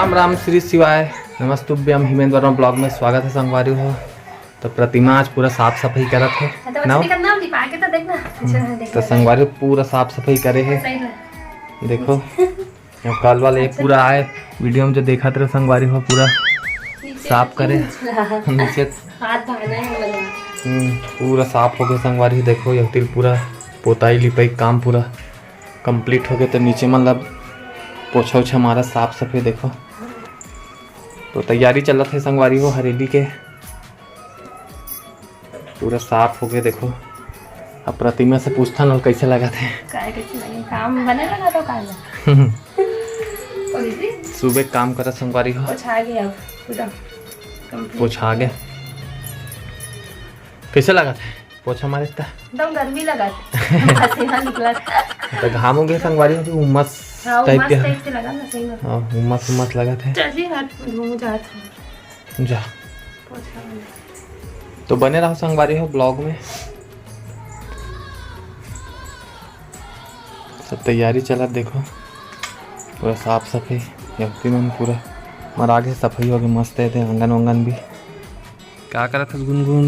राम राम श्री शिवाय नमस्तुभ्यम हिमेंद्र ब्लॉग में स्वागत है संगवारी हो। तो प्रतिमा आज पूरा साफ सफाई करत है ना, तो संगवारी पूरा साफ सफाई करे है। देखो कल वाले पूरा आए वीडियो में जो देखा था संगवारी हो पूरा साफ करे नीचे पूरा साफ हो गया संगवारी। देखो यह पूरा पोताई लिपाई काम पूरा कंप्लीट हो गया। तो नीचे मतलब पोछा उछा हमारा साफ सफाई देखो। तो तैयारी चल रहा है संगवारी हो हरेली के पूरा साफ हो गया। देखो अब प्रतिमा से पूछता ना कैसे लगा थे काम बने लगा तो सुबह काम करा संगवारी हो पोछा गया। कैसे लगा थे पोछा मारे एकदम गर्मी लगा पसीना निकला तो घाम हो गया संगवारी हो उमस टाइप के लगा ना सही में। हां उमस लगा थे। चलिए हट घूम जाते जा तो बने रहो संगवारी हो ब्लॉग में। सब तैयारी चला देखो पूरा साफ सफाई यही में पूरा मरा आगे सफाई हो गई मस्त है थे। आंगन वांगन भी क्या करा था गुनगुन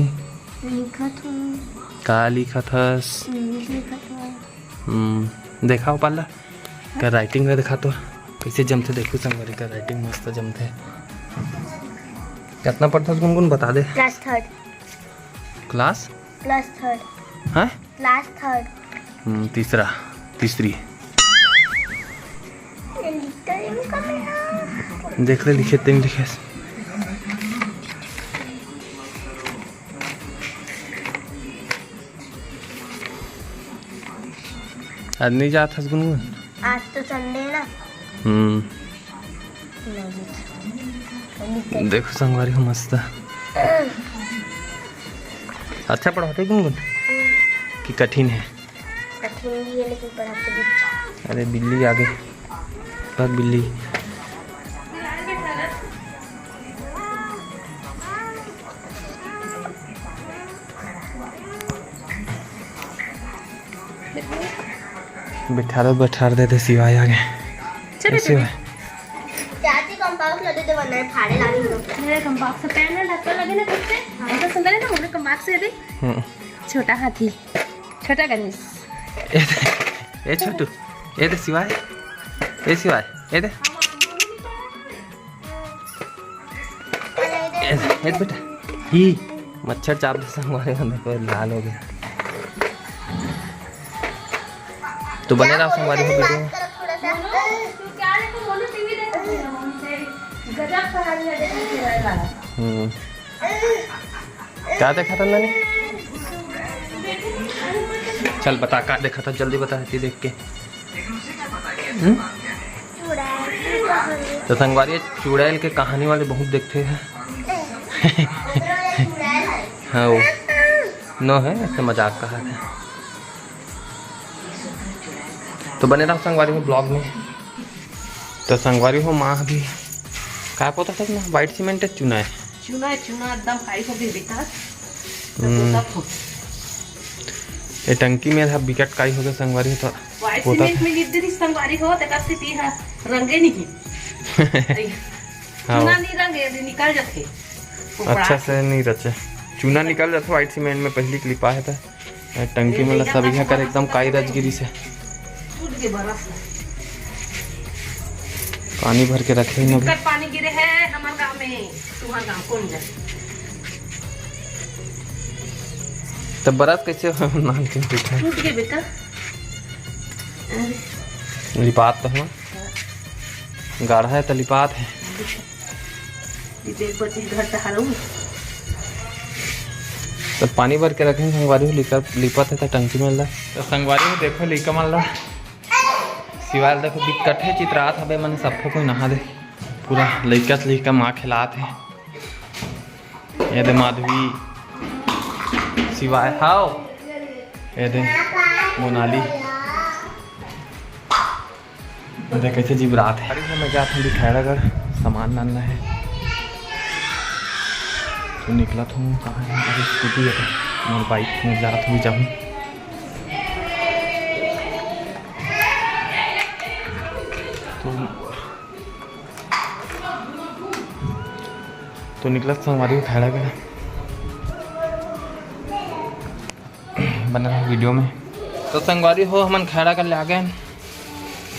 का लिखा था देखा हो पाला का राइटिंग में दिखा तो कैसे जमते देखो संगवारी का राइटिंग मस्त जमते। कितना पढ़ता है गुनगुन बता दे। क्लास थर्ड हाँ क्लास थर्ड तीसरी देख ले लिखे तीन लिखे आज नहीं जाता गुनगुन आज तो संडे ना। देखो संगवारी हो मस्त अच्छा पढ़ाते गुनगुन कि कठिन है। कठिन भी है लेकिन पढ़ाते भी। अरे बिल्ली आ गई भाग बिल्ली। बैठा देते सिवाय आगे सिवाय चाची कंपास लगे तो बना है फाड़े लागी तो मेरे कंपास से पैन में ढक्कन लगे ना कुत्ते ऐसा सुंदर है ना मुझे कंपास से दे। छोटा हाथी छोटा गणेश ए छोटू ए दे सिवाय ए दे ए बेटा ही मच्छर चाप दे संगवारी देखो लाल हो गया। तो बने रहा संगवारी हो वीडियो में। क्या देखा था मैंने चल बता क्या देखा था जल्दी बता देख के। तो संगवारी चुड़ैल के कहानी वाले बहुत देखते हैं हाँ वो नो है ऐसे मजाक कहा था। तो बने रहा संगवारी हो ब्लॉग में। तो संगवारी हो माँ भी क्या पता था ना वाइट सीमेंट चुना एकदम फाइट हो गई बेटा। ये टंकी में था विकेट काई हो गया संगवारी हो तो वाइट सीमेंट में लिख दी संगवारी हो तक से ती है रंगे नहीं चुना नहीं रंगे निकल जाते अच्छा से नहीं रचे चूना निकल जाता वाइट सीमेंट में पहली क्लिपा है था टंकी में सब यहाँ कर एकदम काई रजगिरी से पानी भर के रखे ही नहीं। पानी गिरे है हमारे गांव में तुम्हारे गांव कौन जाए। तो बरस कैसे नाल के पीछे टूट गए बेटा लिपात तो है गाढ़ा है तो लिपात है तो पानी भर के रखेंगे संगवारी लिपत है तो टंकी में ला। तो संगवारी में देखो लिका मान ला सिवाय देखो दिक्कत है चित्रात हवे मैंने सबको कोई नहा दे पूरा लइका से लइका माँ खिलात है ये दे माधवी सिवाय हाओ ये दे मोनाली देख कैसे जिबरात है। मैं क्या था खैरागढ़ सामान लाना है तो निकला था कहाँ है स्कूटी है और बाइक में जा रहा था जाऊँ तो तो निकला संगवारी को खड़ा गया बना रहा वीडियो में। तो संगवारी हो हमन खड़ा कर ले आ गए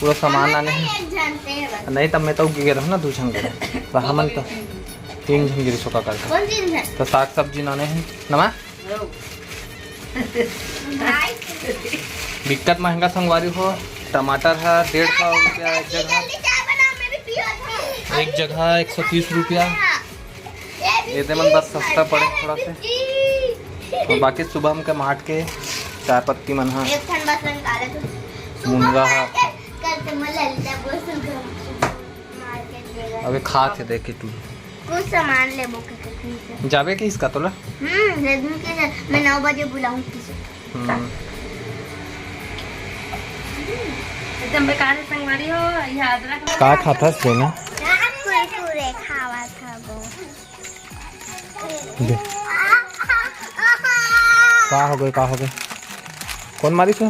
पूरा सामान आने हैं। नहीं तब मैं तो गिर रहा हूँ ना 2 जन गिरे तो हमन तो 3 जन गिरी सोका करके तो साग सब्जी लाने हैं नमा बिकट महंगा संगवारी हो। टमाटर है 150 रुपया एक जगह 130 रुपया। ये दे मन बस सस्ता पड़े थोड़ा से। और बाकी सुबह हम के माट के चाय पत्ती मन है मुनगा है। अबे खा थे देख के तू कुछ सामान ले जावे के इसका तोला मैं 9 बजे बुलाऊं एकदम बेकार संगवारी हो। याद रख का खाता से ना कुरकुरे खावा था वो का हो गए कौन मारी से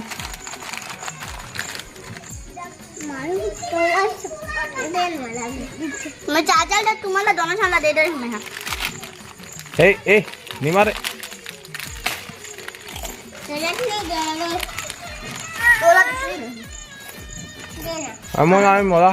मैं चाचा तुम्हाला दोनों छाला दे रही हूं मैं। ए नहीं मारे मोला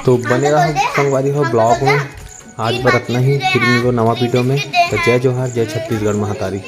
तो बनेगा संगवारी हो ब्लॉग में आज बार इतना ही। फिर मिलो नवा वीडियो में। तो जय जोहार जय छत्तीसगढ़ महातारी।